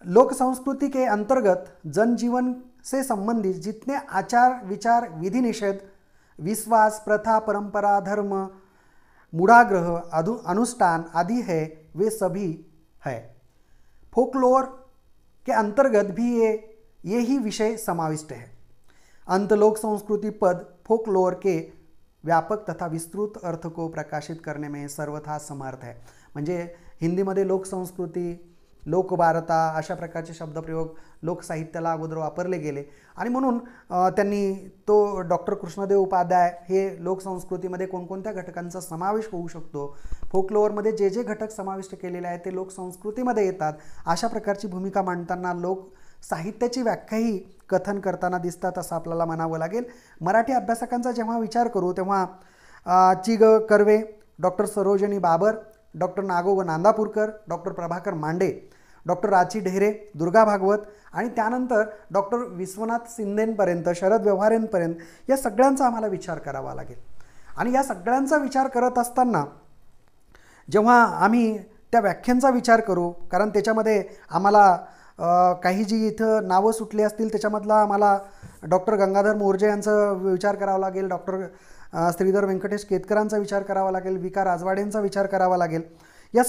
लोकसंस्कृति के अंतर्गत जनजीवन से संबंधित जितने आचार विचार विधि निषेध विश्वास प्रथा परंपरा धर्म मूढ़ाग्रह अनुष्ठान आदि है वे सभी है। फोकलोर के अंतर्गत भी ये ही विषय समाविष्ट है। अंत लोक संस्कृति पद फोकलोर के व्यापक तथा विस्तृत अर्थ को प्रकाशित करने में सर्वथा समर्थ है। म्हणजे हिंदीमध्ये लोकसंस्कृती लोकवार्ता अशा प्रकारचे शब्दप्रयोग लोकसाहित्याला अगोदर वापरले गेले आणि म्हणून त्यांनी तो डॉक्टर कृष्णदेव उपाध्याय हे लोकसंस्कृतीमध्ये कोणकोणत्या घटकांचा समावेश होऊ शकतो, फोकलोअरमध्ये जे जे घटक समाविष्ट केलेले आहेत ते लोकसंस्कृतीमध्ये येतात, अशा प्रकारची भूमिका मांडताना लोक साहित्याची व्याख्याही कथन करताना दिसतात असं आपल्याला म्हणावं लागेल। मराठी अभ्यासकांचा जेव्हा विचार करू तेव्हा चिग कर्वे, डॉक्टर सरोजनी बाबर, डॉक्टर नागो नांदापूरकर, डॉक्टर प्रभाकर मांडे, डॉक्टर राची ढेरे, दुर्गा भागवत आणि त्यानंतर डॉक्टर विश्वनाथ शिंदेंपर्यंत शरद व्यवहारेंपर्यंत या सगळ्यांचा आम्हाला विचार करावा लागेल। आणि या सगळ्यांचा विचार करत असताना जेव्हा आम्ही त्या व्याख्यांचा विचार करू, कारण त्याच्यामध्ये आम्हाला काही जी इथं नावं सुटली असतील त्याच्यामधला आम्हाला डॉक्टर गंगाधर मोर्जे यांचा विचार करावा लागेल, डॉक्टर श्रीधर व्यंकटेश केतकरांचा विचार करावा लागेल, विका राजवाडेंचा विचार करावा लागेल। या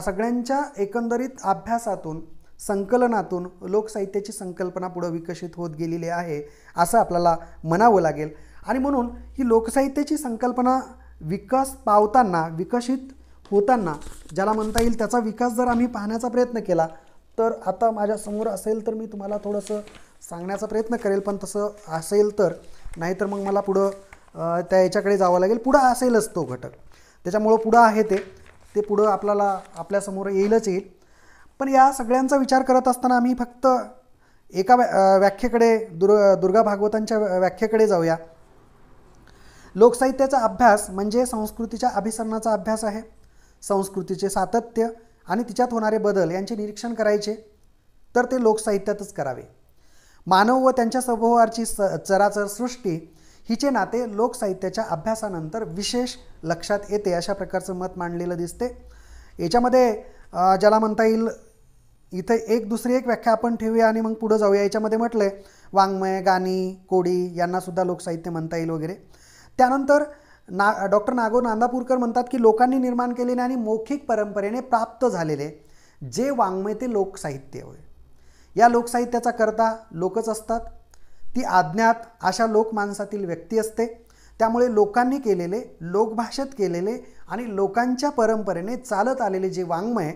सगळ्यांच्या एकंदरीत अभ्यासातून संकलनातून लोकसाहित्याची संकल्पना पुढे विकसित होत गेलेली आहे असं आपल्याला म्हणावं लागेल। आणि म्हणून ही लोकसाहित्याची संकल्पना विकास पावताना विकसित होताना ज्याला म्हणता येईल त्याचा विकास जर आम्ही पाहण्याचा प्रयत्न केला तर आता माझ्या समोर असेल तर मी तुम्हाला थोडंसं सांगण्याचा प्रयत्न करेल, पण तसं असेल तर नाहीतर मग मला पुढं त्या याच्याकडे जावं लागेल। पुढं असेलच तो घटक, त्याच्यामुळं पुढं आहे ते पुढं आपल्याला आपल्यासमोर येईल। पण या सगळ्यांचा विचार करत असताना आम्ही फक्त एका व्याख्येकडे दुर्गा भागवतांच्या व्याख्येकडे जाऊया। लोकसाहित्याचा अभ्यास म्हणजे संस्कृतीच्या अभिसरणाचा अभ्यास आहे। संस्कृतीचे सातत्य आणि तिच्यात होणारे बदल यांचे निरीक्षण करायचे तर ते लोकसाहित्यातच करावे। मानव व त्यांच्या सभोवारची चराचर सृष्टी हिचे नाते लोकसाहित्याच्या अभ्यासानंतर विशेष लक्षात येते अशा प्रकारचं मत मांडलेलं दिसते। याच्यामध्ये ज्याला म्हणता येईल इथं दुसरी एक व्याख्या आपण ठेवूया आणि मग पुढे जाऊया। याच्यामध्ये म्हटलंय वाङ्मय, गाणी, कोडी यांना सुद्धा लोकसाहित्य म्हणता येईल वगैरे। त्यानंतर डॉक्टर नागो नांदापूरकर म्हणतात की लोकांनी निर्माण केलेले आणि मौखिक परंपरेने प्राप्त झालेले जे वाङ्मय ते लोकसाहित्य होय। या लोकसाहित्याचा करता लोकच असतात, ती अज्ञात अशा लोकमानसातील व्यक्ती असते, त्यामुळे लोकांनी केलेले लोकभाषेत केलेले आणि लोकांच्या परंपरेने चालत आलेले जे वाङ्मय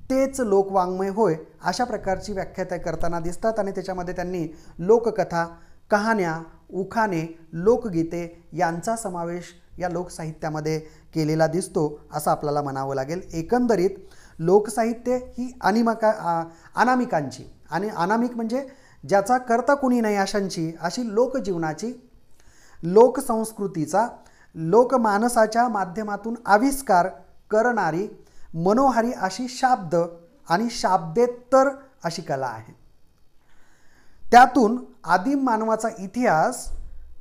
तेच लोकवाङ्मय होय अशा प्रकारची व्याख्या त्या करताना दिसतात। आणि त्याच्यामध्ये त्यांनी लोककथा, कहाण्या, उखाणे, लोकगीते यांचा समावेश या लोकसाहित्यामध्ये केलेला दिसतो असं आपल्याला म्हणावं लागेल। एकंदरीत लोकसाहित्य ही अनामिकांची आणि अनामिक म्हणजे ज्याचा करता कुणी नाही अशांची अशी लोकजीवनाची लोकसंस्कृतीचा लोकमानसाच्या माध्यमातून आविष्कार करणारी मनोहारी अशी शाब्द आणि शाब्देतर अशी कला आहे। त्यातून आदिम मानवाचा इतिहास,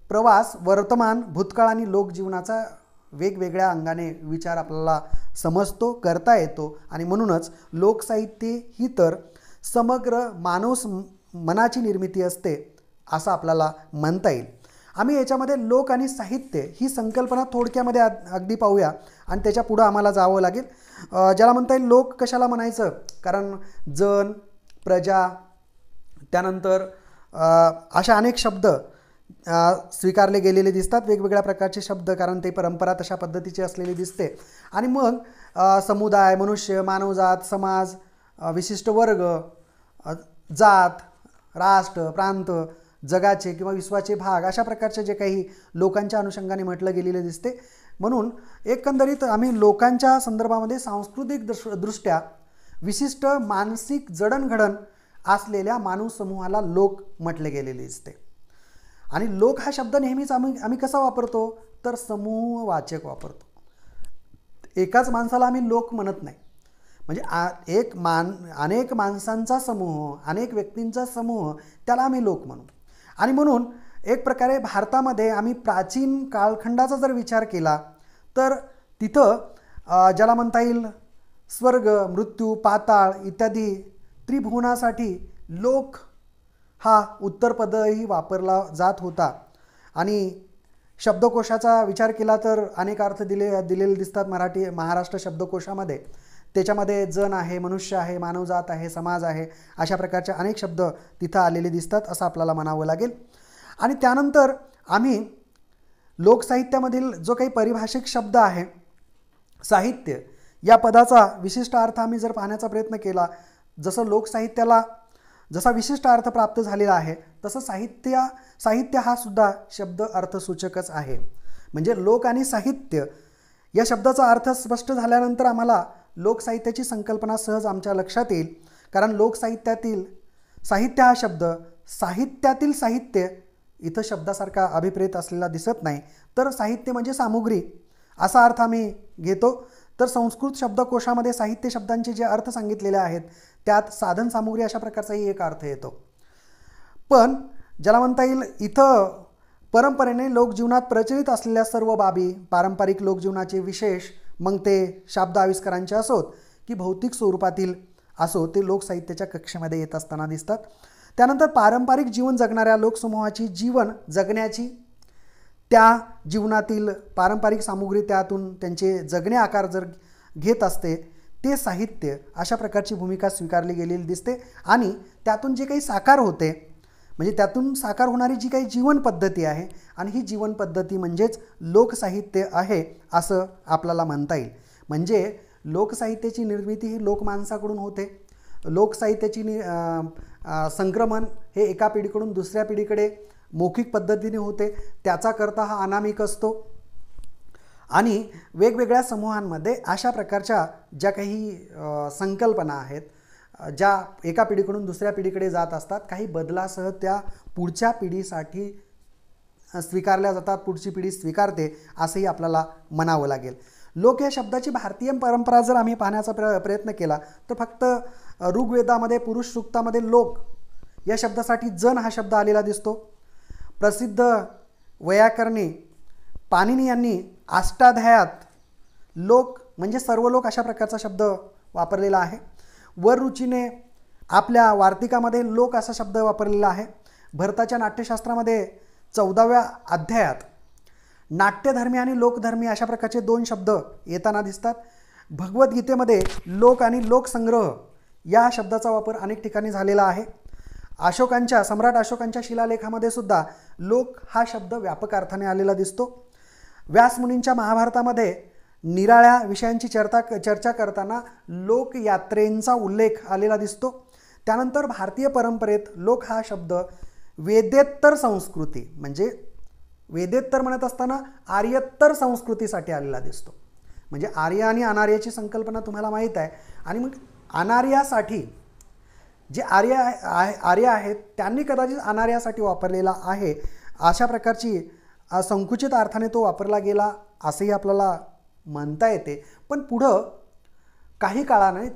प्रवास, वर्तमान, भूतकाळ आणि लोकजीवनाचा वेगवेगळ्या अंगाने विचार आपल्याला समजतो, करता येतो आणि म्हणूनच लोकसाहित्य ही तर समग्र मानव मनाची निर्मिती असते असं आपल्याला म्हणता येईल। आम्ही याच्यामध्ये लोक आणि साहित्य ही संकल्पना थोडक्यामध्ये अगदी पाहूया आणि त्याच्या पुढे आम्हाला जावं लागेल। ज्याला म्हणता येईल लोक कशाला म्हणायचं, कारण जन, प्रजा, त्यानंतर अशा अनेक शब्द स्वीकारले गेलेले दिसतात, वेगवेगळ्या प्रकारचे शब्द, कारण ते परंपरा तशा पद्धतीची असलेली दिसते। आणि मग समुदाय, मनुष्य, मानवजात, समाज, विशिष्ट वर्ग, जात, राष्ट्र, प्रांत, जगाचे किंवा विश्वाचे भाग अशा प्रकारचे जे काही लोकांच्या अनुषंगाने म्हटलं गेलेले दिसते। म्हणून एकंदरीत आम्ही लोकांच्या संदर्भामध्ये सांस्कृतिक दृष्ट्या विशिष्ट मानसिक जडणघडण असलेल्या मानव समूहाला लोक म्हटले गेलेले दिसते। आणि लोक हा शब्द नेहमीच आम्ही कसा वापरतो तर समूहवाचक वापरतो। एकाच माणसाला आम्ही लोक म्हणत नाही, म्हणजे अनेक माणसांचा समूह, अनेक व्यक्तींचा समूह त्याला आम्ही लोक म्हणू। आणि म्हणून एक प्रकारे भारतामध्ये आम्ही प्राचीन कालखंडाचा जर विचार केला तर तिथं ज्याला म्हणता येईल स्वर्ग, मृत्यू, पाताळ इत्यादी त्रिभुवनासाठी लोक हा उत्तरपदही वापरला जात होता आणि शब्दकोशाचा विचार केला तर अनेक अर्थ दिलेले दिसतात महाराष्ट्र शब्दकोशामध्ये. त्याच्यामध्ये जन आहे, मनुष्य आहे, मानवजात आहे, समाज आहे, अशा प्रकारचे अनेक शब्द तिथं आलेले दिसतात असं आपल्याला म्हणावं लागेल. आणि त्यानंतर आम्ही लोकसाहित्यामधील जो काही पारिभाषिक शब्द आहे साहित्य, या पदाचा विशिष्ट अर्थ आम्ही जर पाहण्याचा प्रयत्न केला, जसं लोकसाहित्याला जसा विशिष्ट अर्थ प्राप्त झालेला आहे तसं साहित्य हा सुद्धा शब्द अर्थसूचकच आहे. म्हणजे लोक आणि साहित्य या शब्दाचा अर्थ स्पष्ट झाल्यानंतर आम्हाला लोकसाहित्याची संकल्पना सहज आमच्या लक्षात येईल. कारण लोकसाहित्यातील साहित्य हा शब्द साहित्यातील साहित्य इथं शब्दासारखा अभिप्रेत असलेला दिसत नाही, तर साहित्य म्हणजे सामुग्री असा अर्थ आम्ही घेतो. तर संस्कृत शब्दकोशामध्ये साहित्य शब्दांचे जे अर्थ सांगितलेले आहेत त्यात साधन सामुग्री अशा प्रकारचाही एक अर्थ येतो. पण ज्याला म्हणता येईल इथं परंपरेने लोकजीवनात प्रचलित असलेल्या सर्व बाबी, पारंपरिक लोकजीवनाचे विशेष, मग ते शाब्द आविष्कारांचे असोत की भौतिक स्वरूपातील असो, ते लोकसाहित्याच्या कक्षेमध्ये येत असताना दिसतात. त्यानंतर पारंपरिक जीवन जगणाऱ्या लोकसमूहाची जीवन जगण्याची, त्या जीवनातील पारंपरिक सामुग्री त्यातून त्यांचे जगणे आकार जर घेत असते ते साहित्य, अशा प्रकारची भूमिका स्वीकारली गेलेली दिसते. आणि त्यातून जे काही साकार होते, म्हणजे त्यातून साकार होणारी जी काही जीवन पद्धती आहे, आणि ही जीवन पद्धती म्हणजेच लोकसाहित्य आहे असं आपल्याला म्हणता येईल. म्हणजे लोकसाहित्याची निर्मिती ही लोकमानसाकडून होते. लोकसाहित्याची संक्रमण हे एका पिढीकडून दुसऱ्या पिढीकडे मौखिक पद्धतीने होते. त्याचा करता हा अनामिक असतो. आणि वेगवेगळ्या समूहांमध्ये अशा प्रकारच्या ज्या काही संकल्पना आहेत, ज्या एका पिढीकडून दुसऱ्या पिढीकडे जात असतात, काही बदलासह त्या पुढच्या पिढीसाठी स्वीकारल्या जातात, पुढची पिढी स्वीकारते असंही आपल्याला म्हणावं लागेल. लोक या शब्दाची भारतीय परंपरा जर आम्ही पाहण्याचा प्रयत्न केला तर फक्त ऋग्वेदामध्ये पुरुष सूक्तामध्ये लोक या शब्दासाठी जन हा शब्द आलेला दिसतो. प्रसिद्ध वैयाकरणी पाणिनी यांनी अष्टाध्यायात लोक म्हणजे सर्व लोक अशा प्रकारचा शब्द वापरलेला आहे. वररुचीने आपल्या वार्तिकामध्ये लोक असा शब्द वापरलेला आहे. भरताच्या नाट्यशास्त्रामध्ये 14व्या अध्यायात नाट्यधर्मी आणि लोकधर्मी अशा प्रकारचे 2 शब्द येताना दिसतात. भगवद्गीतेमध्ये लोक आणि लोकसंग्रह या शब्दाचा वापर अनेक ठिकाणी झालेला आहे. सम्राट अशोकांच्या शिलालेखामध्ये सुद्धा लोक हा शब्द व्यापक अर्थाने आलेला दिसतो. व्यासमुनींच्या महाभारतामध्ये निराळ्या विषयांची चर्चा करताना लोकयात्रेंचा उल्लेख आलेला दिसतो. त्यानंतर भारतीय परंपरेत लोक हा शब्द वेदेत्तर संस्कृती, म्हणजे वेदेत्तर म्हणत असताना आर्यत्तर संस्कृतीसाठी आलेला दिसतो. म्हणजे आर्य आणि अनार्याची संकल्पना तुम्हाला माहीत आहे. आणि मग अनार्यासाठी जे आर्य आहेत त्यांनी कदाचित अनार्यासाठी वापरलेला आहे, अशा प्रकारची संकुचित अर्थाने तो वापरला गेला असंही आपल्याला म्हणता येते. पण पुढं काही काळाने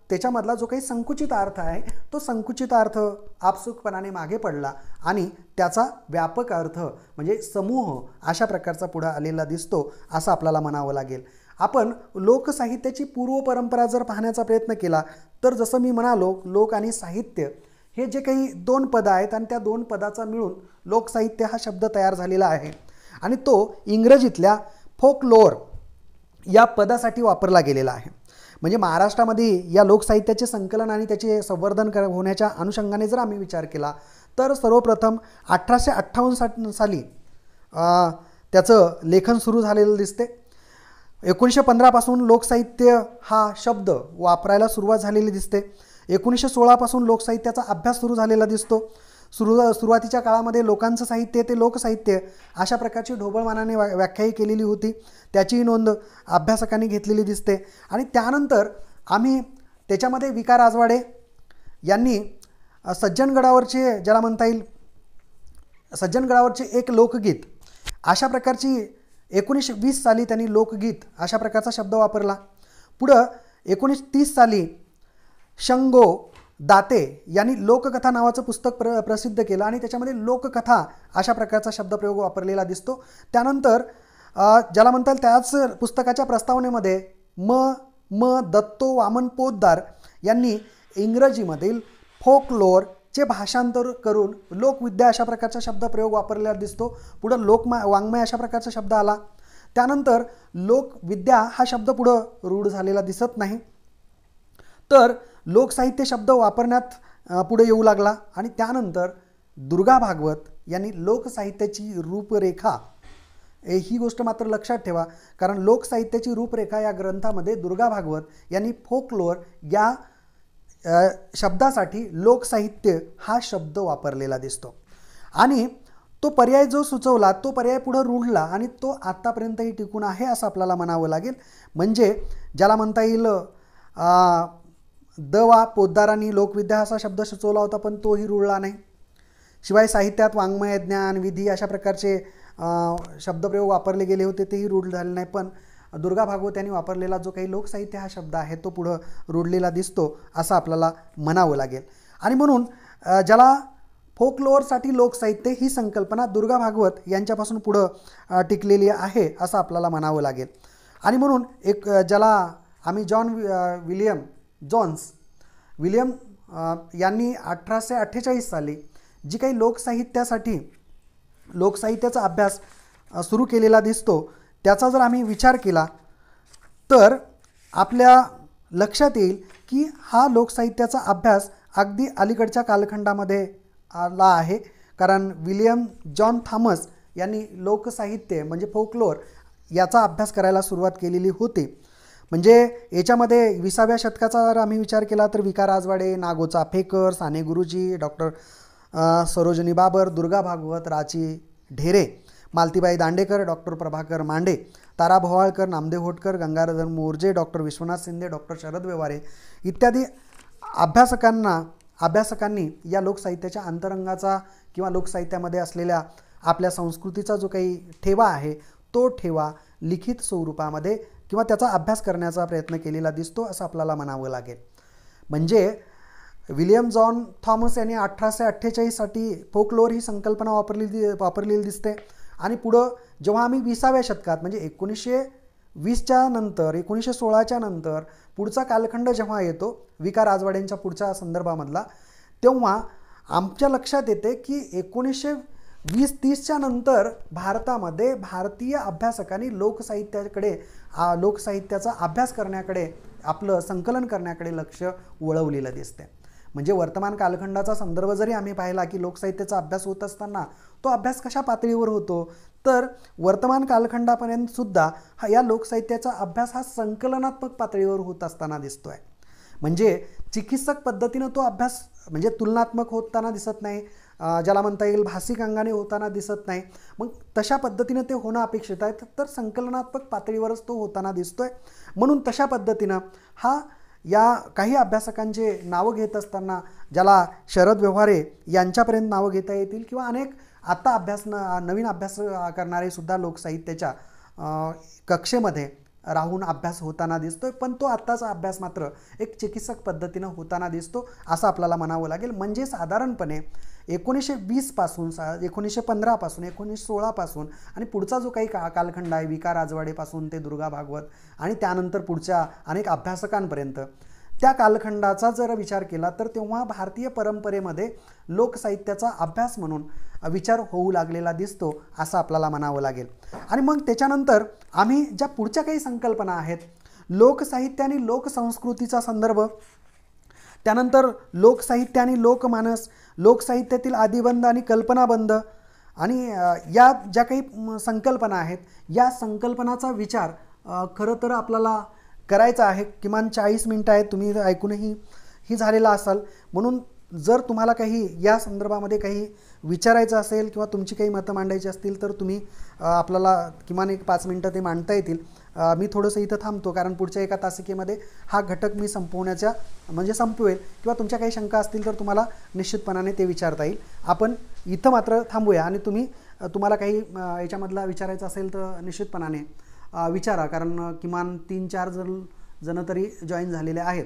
त्याच्यामधला जो काही संकुचित अर्थ आहे तो संकुचित अर्थ आपसुकपणाने मागे पडला आणि त्याचा व्यापक अर्थ म्हणजे समूह अशा प्रकारचा पुढं आलेला दिसतो असं आपल्याला म्हणावं लागेल. आपण लोकसाहित्याची पूर्व परंपरा जर पाहण्याचा प्रयत्न केला तर जसं मी म्हणालो, लोक आणि साहित्य हे जे काही 2 पदं आहेत आणि त्या 2 पदाचा मिळून लोकसाहित्य हा शब्द तयार झालेला आहे. आणि तो इंग्रजीतल्या फोकलोअर या पदासाठी वापरला गेलेला आहे. म्हणजे महाराष्ट्रामध्ये या लोकसाहित्याचे संकलन आणि त्याचे संवर्धन होण्याच्या अनुषंगाने जर आम्ही विचार केला तर सर्वप्रथम 1858 साली त्याचं लेखन सुरू झालेलं दिसते. 1915 पासून लोकसाहित्य हा शब्द वापरायला सुरुवात झालेली दिसते. 1916 पासून लोकसाहित्याचा अभ्यास सुरू झालेला दिसतो. सुरुवातीच्या काळामध्ये लोकांचं साहित्य ते लोकसाहित्य अशा प्रकारची ढोबळमानाने व्याख्याही केलेली होती. त्याचीही नोंद अभ्यासकांनी घेतलेली दिसते. आणि त्यानंतर आम्ही त्याच्यामध्ये विकार राजवाडे यांनी सज्जनगडावरचे ज्याला म्हणता येईल सज्जनगडावरचे एक लोकगीत अशा प्रकारची 1920 साली त्यांनी लोकगीत अशा प्रकारचा शब्द वापरला. पुढं 1930 साली शंगो दाते यांनी लोककथा नावाचं पुस्तक प्रसिद्ध केलं आणि त्याच्यामध्ये लोककथा अशा प्रकारचा शब्दप्रयोग वापरलेला दिसतो. त्यानंतर ज्याला म्हणता येईल त्याच पुस्तकाच्या प्रस्तावनेमध्ये दत्तो वामन पोद्दार यांनी इंग्रजीमधील फोकलोअर चे भाषांतर करून लोकविद्या अशा प्रकारचा शब्दप्रयोग वापरलेला दिसतो. पुढं वाङ्मय अशा प्रकारचा शब्द आला. त्यानंतर लोकविद्या हा शब्द पुढं रूढ झालेला दिसत नाही, तर लोकसाहित्य शब्द वापरण्यात पुढे येऊ लागला. आणि त्यानंतर दुर्गा भागवत यांनी लोकसाहित्याची रूपरेखा, ही गोष्ट मात्र लक्षात ठेवा, कारण लोकसाहित्याची रूपरेखा या ग्रंथामध्ये दुर्गा भागवत यांनी फोकलोअर या शब्दासाठी लोकसाहित्य हा शब्द वापरलेला दिसतो. आणि तो पर्याय जो सुचवला तो पर्याय पुढे रूढला आणि तो आत्तापर्यंतही टिकून आहे असं आपल्याला म्हणावं लागेल. म्हणजे ज्याला म्हणता येईल द वा पोद्दारांनी लोकविद्या असा शब्द सुचवला होता, पण तोही रूढला नाही. शिवाय साहित्यात वाङ्मय, ज्ञान, विधी अशा प्रकारचे शब्दप्रयोग वापरले गेले होते, तेही रूढ झाले नाही. पण दुर्गा भागवत यांनी वापरलेला जो काही लोकसाहित्य हा शब्द आहे तो पुढं रूढलेला दिसतो असं आपल्याला म्हणावं लागेल. आणि म्हणून ज्याला फोकलोअरसाठी लोकसाहित्य ही संकल्पना दुर्गा भागवत यांच्यापासून पुढं टिकलेली आहे असं आपल्याला म्हणावं लागेल. आणि म्हणून एक ज्याला आम्ही विलियम जोन्स यांनी 1848 साली जी काही लोकसाहित्याचा अभ्यास सुरू केलेला दिसतो, त्याचा जर आम्ही विचार केला तर आपल्या लक्षात येईल की हा लोकसाहित्याचा अभ्यास अगदी अलीकडच्या कालखंडामध्ये आला आहे. कारण विलियम जॉन थॉमस यांनी लोकसाहित्य म्हणजे फोकलोअर याचा अभ्यास करायला सुरुवात केलेली होती. म्हणजे याच्यामध्ये 20व्या शतकाचा जर आम्ही विचार केला तर विका राजवाडे, नागोचा फेकर, साने गुरुजी, डॉक्टर सरोजनी बाबर, दुर्गा भागवत, राची ढेरे, मालतीबाई दांडेकर, डॉक्टर प्रभाकर मांडे, तारा भोवाळकर, नामदेव होटकर, गंगाधर मोर्जे, डॉक्टर विश्वनाथ शिंदे, डॉक्टर शरद व्यवहारे इत्यादी अभ्यासकांनी या लोकसाहित्याच्या अंतरंगाचा किंवा लोकसाहित्यामध्ये असलेल्या आपल्या संस्कृतीचा जो काही ठेवा आहे तो ठेवा लिखित स्वरूपामध्ये किंवा त्याचा अभ्यास करण्याचा प्रयत्न केलेला दिसतो असं आपल्याला म्हणावं लागेल. म्हणजे विलियम जॉन थॉमस यांनी 1848 साठी फोकलोअर ही संकल्पना वापरलेली दिसते. आणि पुढं जेव्हा आम्ही 20व्या शतकात म्हणजे 1920च्या नंतर 1916च्या नंतर पुढचा कालखंड जेव्हा येतो विका राजवाड्यांच्या पुढच्या संदर्भामधला, तेव्हा आमच्या लक्षात येते की 1920-30च्या नंतर भारतामध्ये भारतीय अभ्यासकांनी लोकसाहित्याचा अभ्यास करण्याकडे, आपलं संकलन करण्याकडे लक्ष वळवलेलं दिसते. म्हणजे वर्तमान कालखंडाचा संदर्भ जरी आम्ही पाहिला की लोकसाहित्याचा अभ्यास होत असताना तो अभ्यास कशा पातळीवर होतो, तर वर्तमान कालखंडापर्यंत सुद्धा या लोकसाहित्याचा अभ्यास हा संकलनात्मक पातळीवर होत असताना दिसतोय. म्हणजे चिकित्सक पद्धतीनं तो अभ्यास म्हणजे तुलनात्मक होताना दिसत नाही, ज्याला म्हणता येईल भाषिक अंगाने होताना दिसत नाही. मग तशा पद्धतीनं ते होणं अपेक्षित आहे, तर संकलनात्मक पातळीवरच तो होताना दिसतोय. म्हणून तशा पद्धतीनं या काही अभ्यासकांचे नावं घेत असताना ज्याला शरद व्यवहारे यांच्यापर्यंत नावं घेता येतील किंवा अनेक आता नवीन अभ्यास करणारे सुद्धा लोकसाहित्याच्या कक्षेमध्ये राहून अभ्यास होताना दिसतोय. पण तो आत्ताचा अभ्यास मात्र एक चिकित्सक पद्धतीनं होताना दिसतो असं आपल्याला म्हणावं लागेल. म्हणजे साधारणपणे 1920 पासून 1915 पासून 1916 पासून आणि पुढचा जो काही कालखंड आहे विका राजवाडेपासून ते दुर्गा भागवत आणि त्यानंतर पुढच्या अनेक अभ्यासकांपर्यंत, त्या कालखंडाचा जर विचार केला तर तेव्हा भारतीय परंपरेमध्ये लोकसाहित्याचा अभ्यास म्हणून विचार होऊ लागलेला दिसतो असं आपल्याला म्हणावं लागेल. आणि मग त्याच्यानंतर आम्ही ज्या पुढच्या काही संकल्पना आहेत, लोकसाहित्य आणि लोकसंस्कृतीचा संदर्भ, त्यानंतर लोकसाहित्य आणि लोकमानस, लोकसाहित्यातील आदिबंध आणि कल्पनाबंध आणि या ज्या काही संकल्पना आहेत या संकल्पनाचा विचार खरं तर आपल्याला करायचा आहे. किमान 40 मिनिटं आहेत, तुम्ही ऐकूनही झालेला असाल. म्हणून जर तुम्हाला काही या संदर्भामध्ये काही विचारायचं असेल किंवा तुमची काही मतं मांडायची असतील तर तुम्ही आपल्याला किमान 5 मिनिटं ते मांडता येतील. मी थोडंसं इथं थांबतो कारण पुढच्या एका तासिकेमध्ये हा घटक मी संपवेल किंवा तुमच्या काही शंका असतील तर तुम्हाला निश्चितपणाने ते विचारता येईल. आपण इथं मात्र थांबूया आणि तुम्हाला काही याच्यामधला विचारायचं असेल तर निश्चितपणाने विचारा, कारण किमान 3-4 जण तरी जॉईन झालेले आहेत.